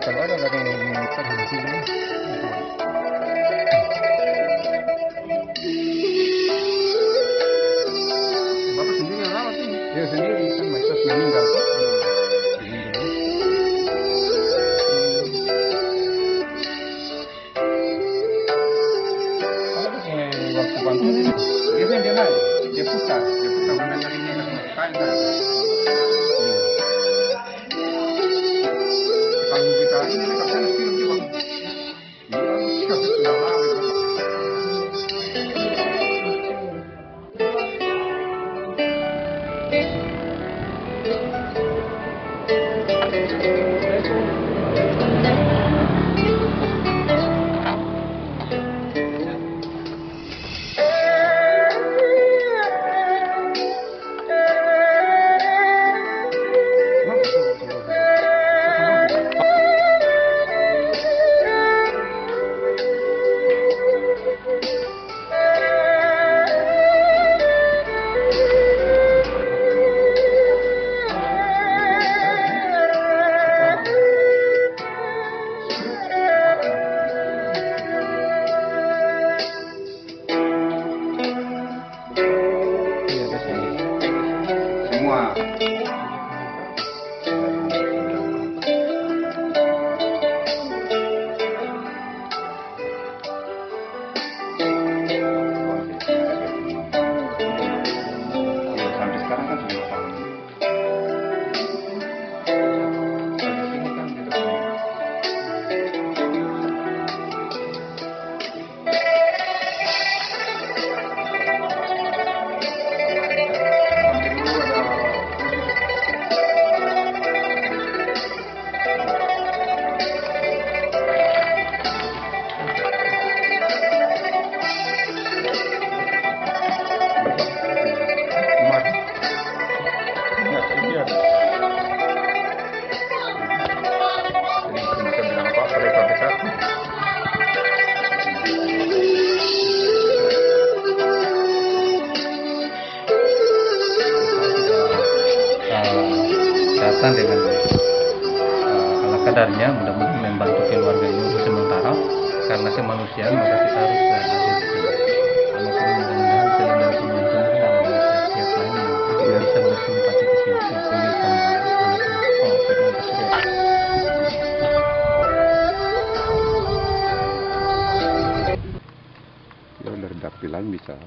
kalau ada yang terhenti ini. Bapak sendiri yang rawat ini? Dia sendiri kan Mas meninggal. Waktu bantu biasanya dia naik, dia putar Sampai tadi ini ada kain kan? Kalau kita ini kan saya film juga. Iya, sudah lama itu. Semua. Iya, sampai sekarang kan sudah 2 tahun. Sampai sini kan di depan. Datang dengan ala kadarnya, mudah-mudahan membantu keluarga ini untuk sementara, karena kemanusiaan maka kita harus hadir di sini. Karena mudah-mudahan selain dari pemerintah mungkin ada pihak lain yang bisa bersimpati ke sini untuk memulihkan anak ini. Oh, terima kasih. Ya dari Dapilan bisa.